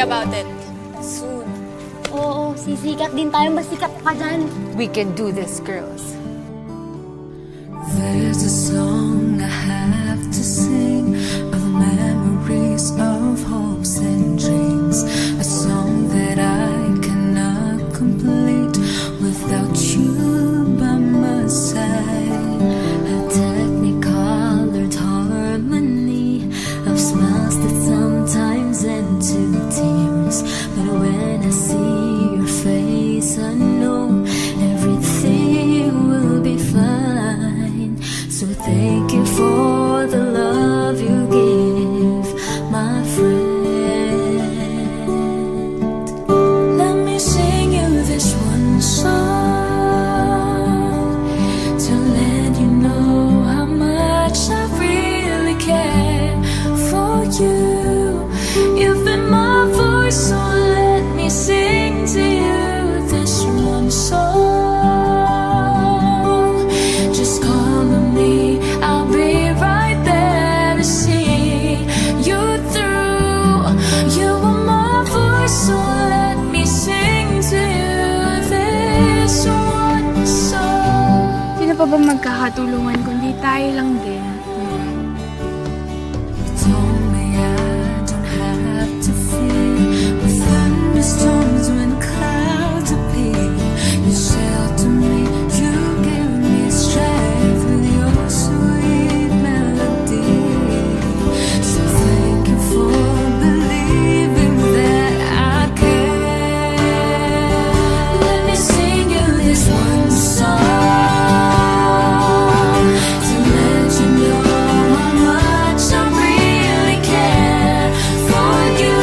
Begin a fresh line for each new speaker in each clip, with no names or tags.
about it.
Soon. Oo, sisikat din tayo. Masikat pa dyan.
We can do this, girls.
There's a song I have to sing of memories of hopes and dreams. A song that I cannot complete without you by my side. A technicolored harmony of smiles that sometimes end to tears. But when I see your face, I know everything will be fine. So thank you for the love you give, my friend. Let me sing you this one song to let you know how much I really care for you. You've been my voice, so let me sing to you this one song. Just call on me, I'll be right there to see you through. You are my voice, so let me sing to you this one song.
Sino pa ba magkakatulungan kundi tayo lang din?
You told me I don't have to fear with thunderstorms when clouds appear. You shelter me, you give me strength with your sweet melody. So thank you for believing that I care. Let me sing you this one song to let you know how much I really care for you.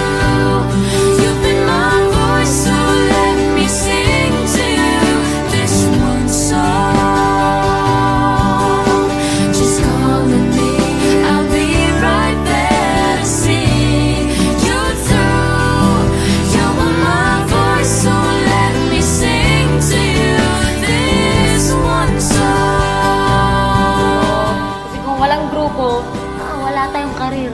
You've been my voice, so let me sing to you this one song. Just call on me, I'll be right there to see you through. You are my voice, so let me sing to you this one song.
Kasi kung walang grupo, wala tayong karir.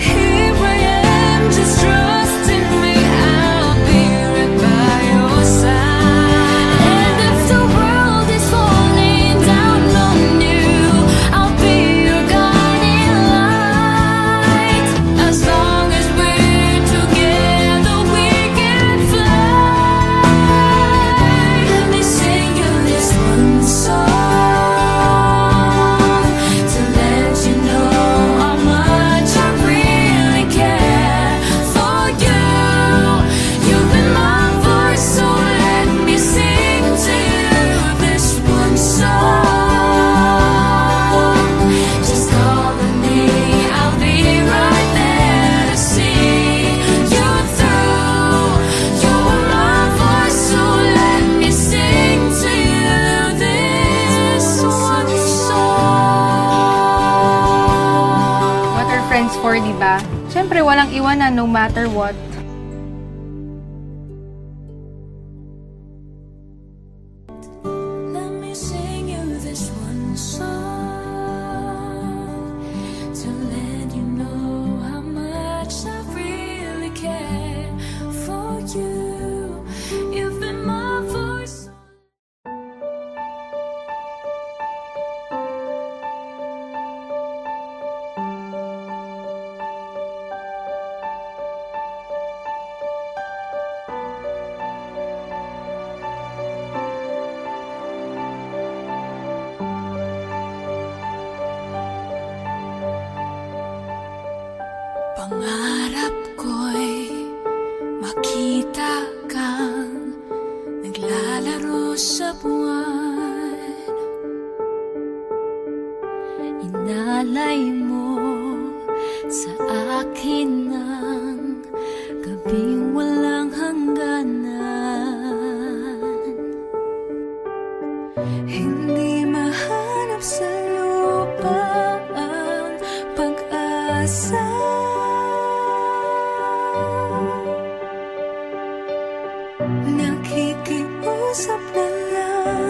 Here I am, just trusting me, I'll be right by your side. And if the world is falling down on you, I'll be your guiding light. As long as we're together, we can fly. Let me sing you this one song to let you know how much I really care for you. You've been my voice, so let me sing to you this one song. Just call on me, I'll be right there to see you through. You are my voice, so let me sing to you this one song.
What are friends for, di ba? Siyempre, walang iwanan no matter what.
Let me sing you this one song to let you know how much I really care for you. You've been my voice. Pangarap ko'y makita kang naglalaro sa buwan. Inalay mo sa akin ang gabing walang hangganan. Hindi mahanap sa lupa ang pag-asa. Nakikiusap na lang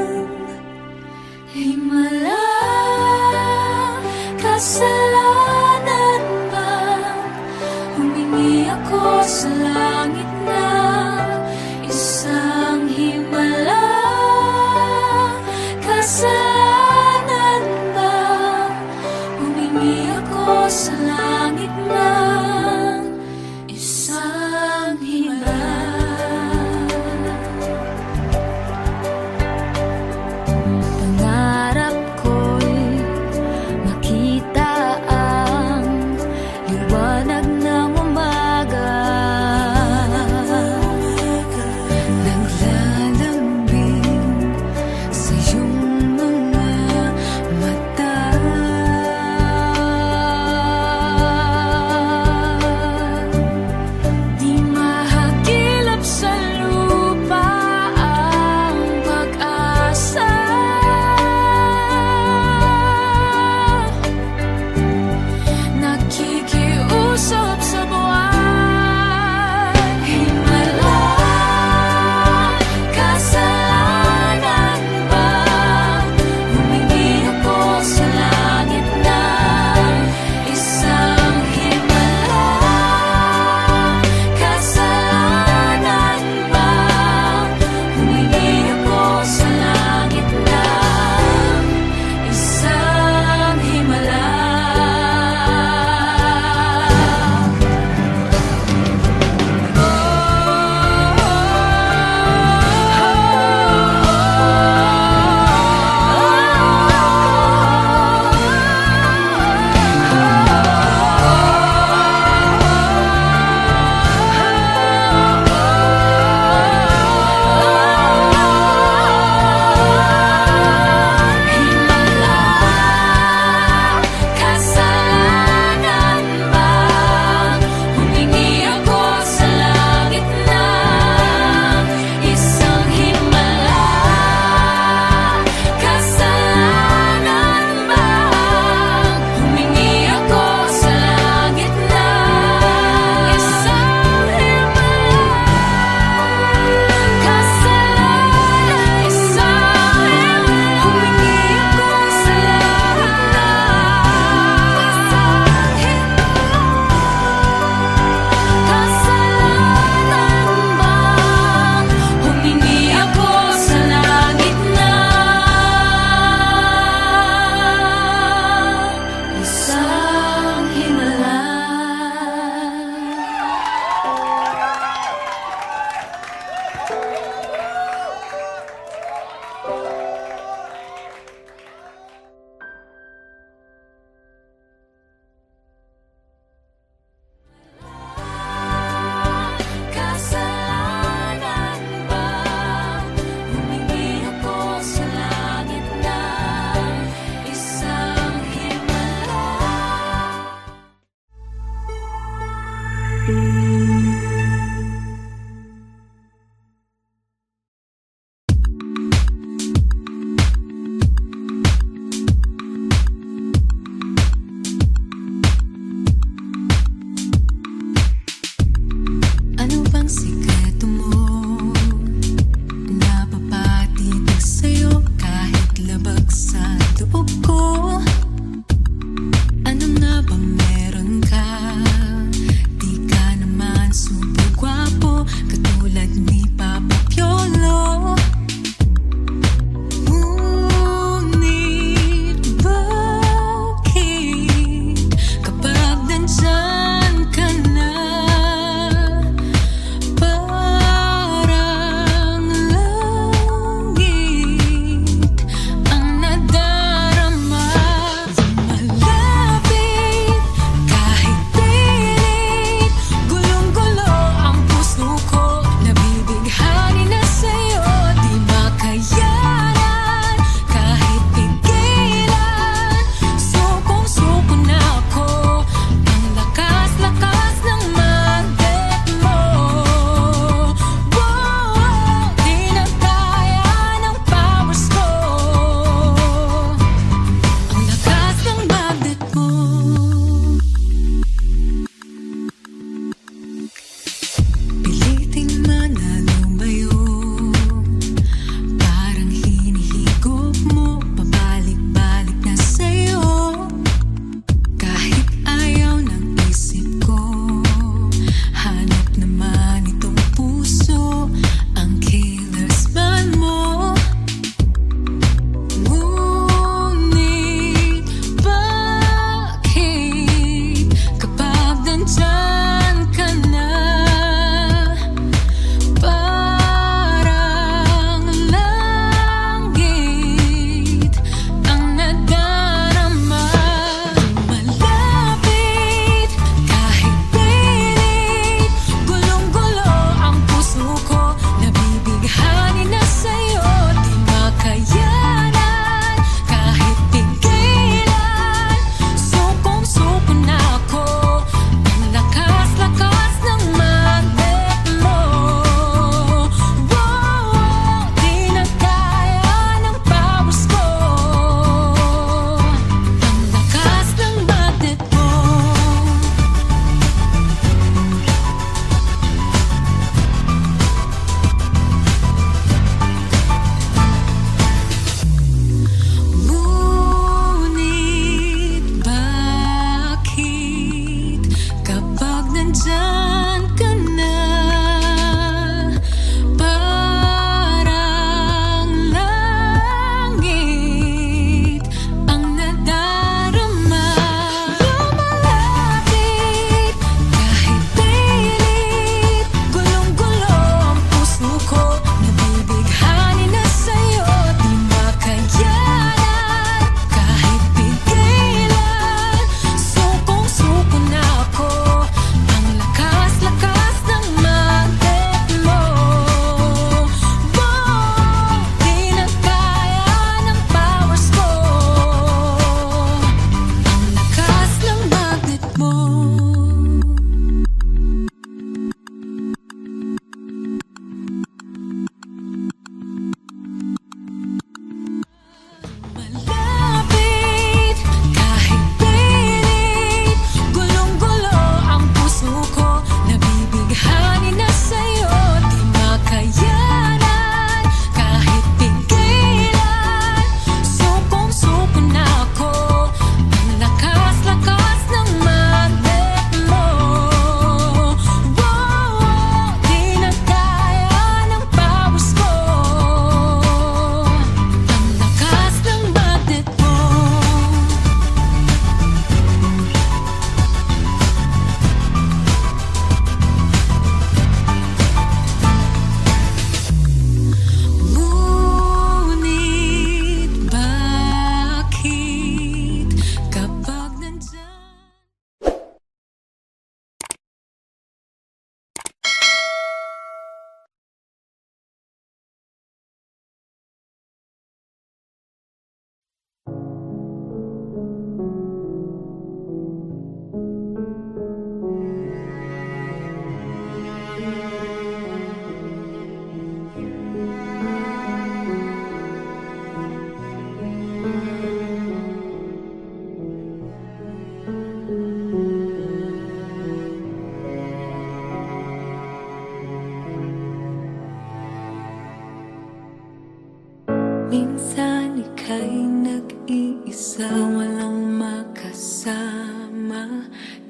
Minsan ika'y nag-iisa, walang makasama,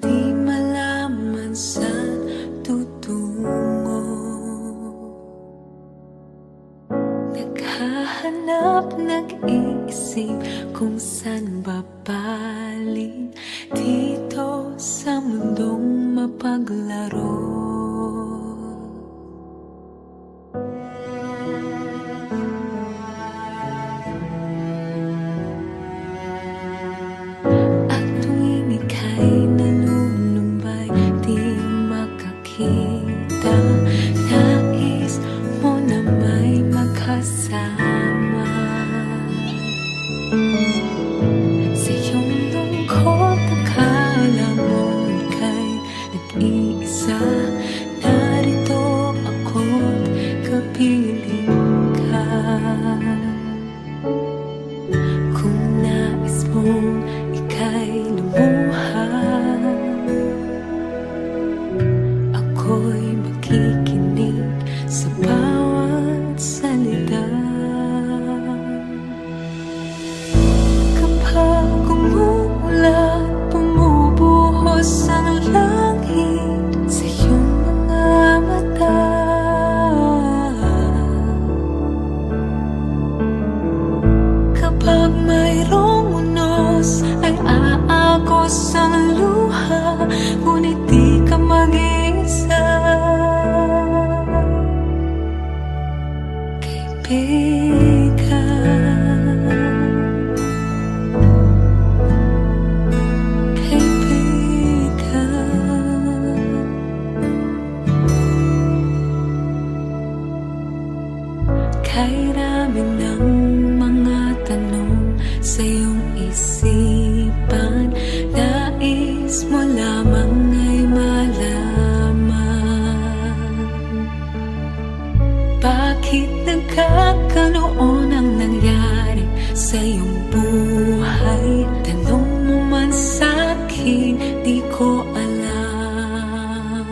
di malaman saan tutungo. Naghahanap, nag-iisip kung saan babaling dito sa mundong mapaglaro. Nais mo na may makasama sa iyong lungkot. Akala mo ika'y nag-iisa, narito ako't kapiling ka. Kung nais mong ika'y lumuhan, ako'y makikinig sa bawat salita. Kapag umuulan, bumubuhos ang langit sa iyong mga mata, kapag mayroong unos ay aagos ang luha, ngunit di ka mag-isa. Kay rami ng mga tanong sa iyong isipan, nais mo lamang ay malaman bakit nagkaganoon ang nangyari sa iyong buhay. Tanong mo man sa'kin, di ko alam.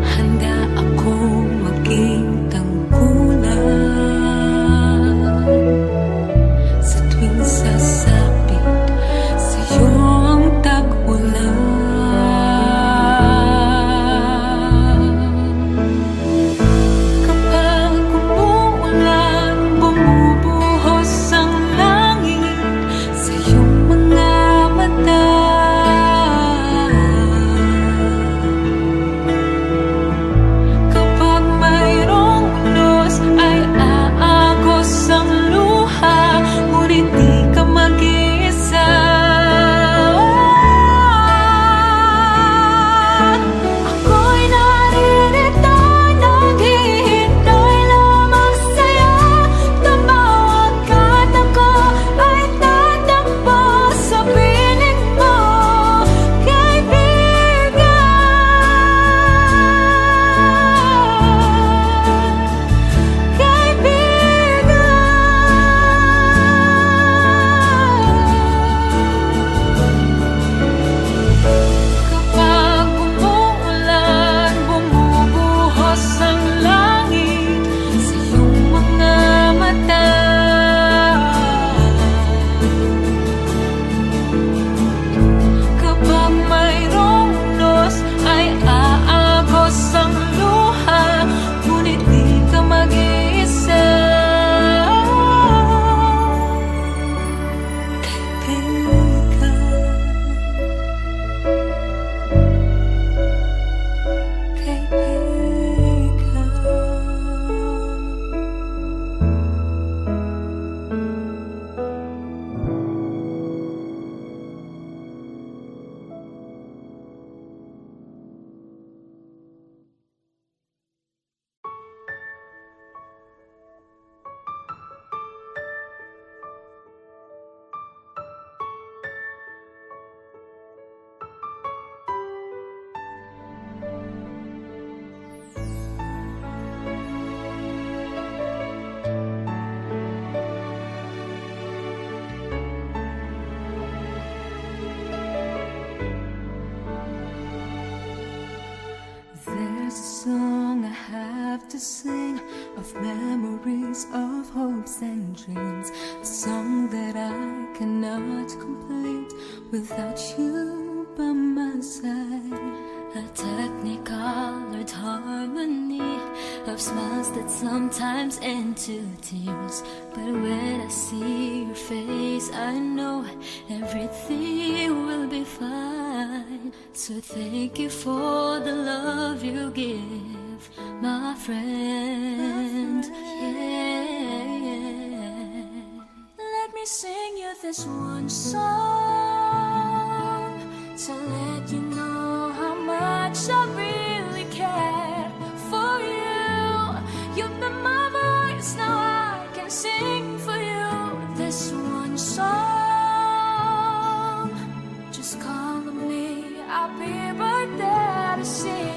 Handa akong maging tangkulan sa tuwing sasapit sa'yo ang tag-ulan. Kapag umuulan, bumubuhos ang langit sa iyong mga mata, kapag mayroong unos ay aagos ang luha, ngunit di ka mag-isa. Ako'y naririto, naghihintay lamang sa'yo. Tumawag ka't ako ay tatakbo sa piling mo, kaibigan. Kapag umuulan, bumubuhos ang langit sa iyong mga mata, kapag mayroong unos ay aagos ang luha, ngunit di ka mag-iisa. There's a song I have to sing of memories of smiles that sometimes end to tears. But when I see your face, I know everything will be fine. So thank you for the love you give, my friend. Yeah. Let me sing you this one song to let you know how much I really care for you. You've been my voice, now I can sing for you this one song. Just call on me, I'll be right there to see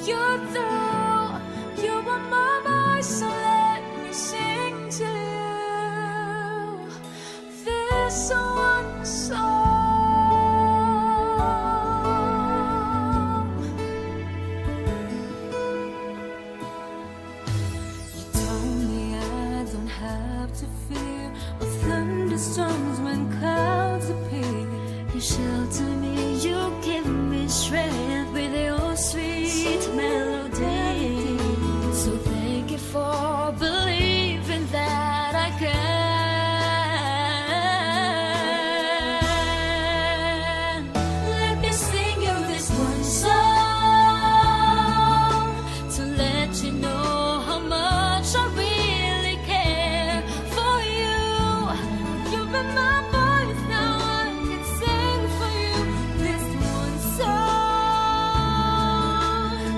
you through. You are my voice, so let me sing to you this one song. To fear of thunderstorms when clouds appear. You shelter me, you give me strength with your sweet melody. So thank you for believing that I can. Let me sing you this one song to let you know how much I really care. You've been my voice, now I can sing for you this one song.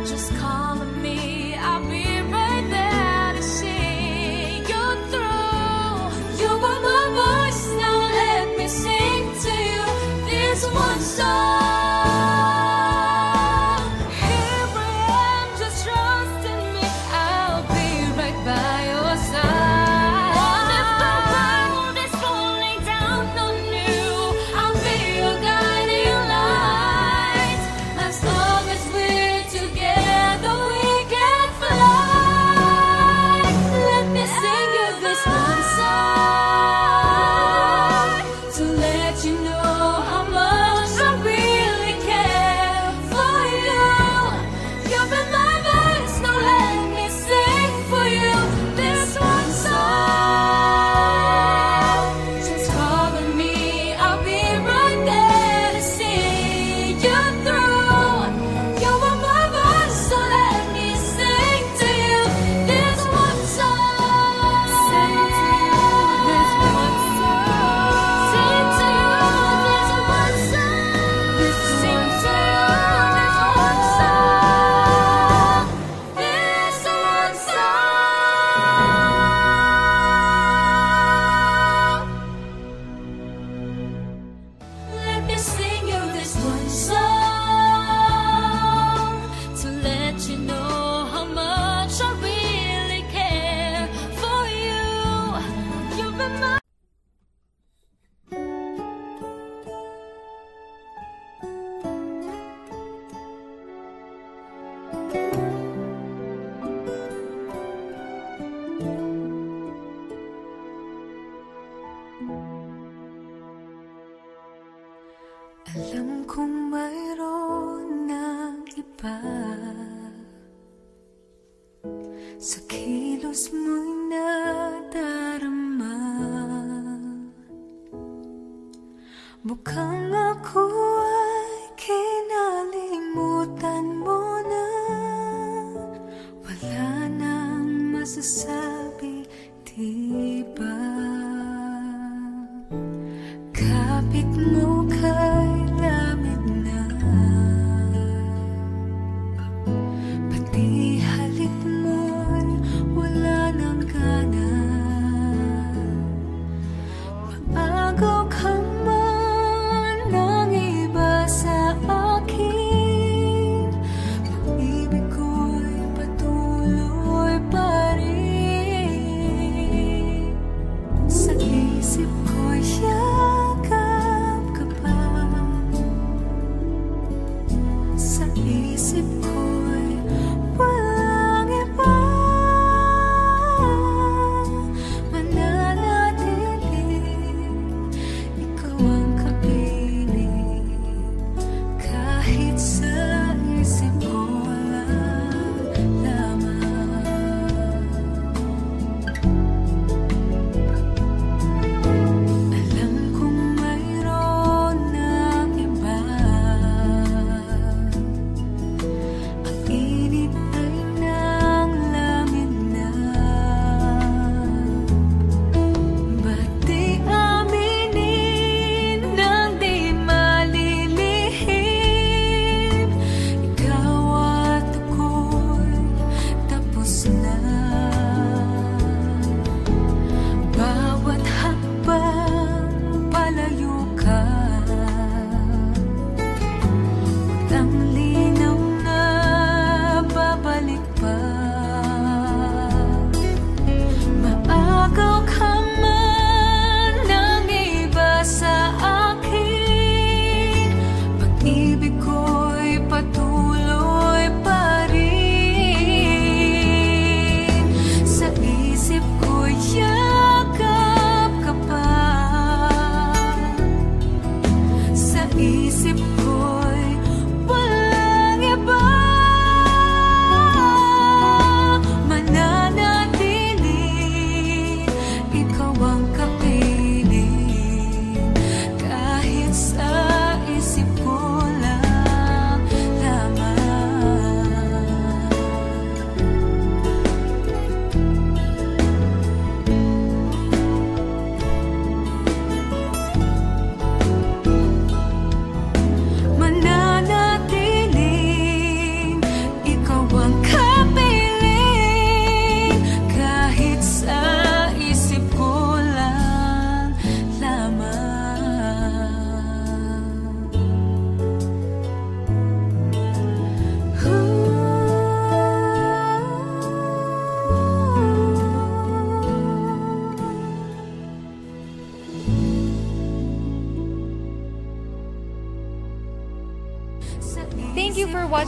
Just call on me, I'll be right there to see you through. You are my voice, now let me sing to you this one song. Here I am, just trust in me, I'll be right by your side. Alam kong mayroon ng iba sa kilos mo'y nadarama. Mukhang ako ay kinalimutan mo na. Wala nang masasabi, diba? Kapit mo kay lamig na, pati halik mo'y wala nang gana. Maagaw ka man,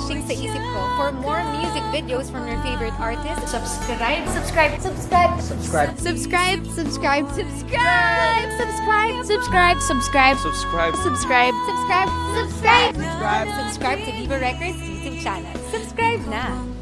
catching sa isip ko. For more music videos from your favorite artists, subscribe.
Subscribe!
Subscribe! Subscribe! Subscribe! Subscribe! Subscribe! Subscribe! Subscribe!
Subscribe.
Subscribe! Subscribe! Subscribe! Subscribe to Viva Records YouTube channel. Subscribe na!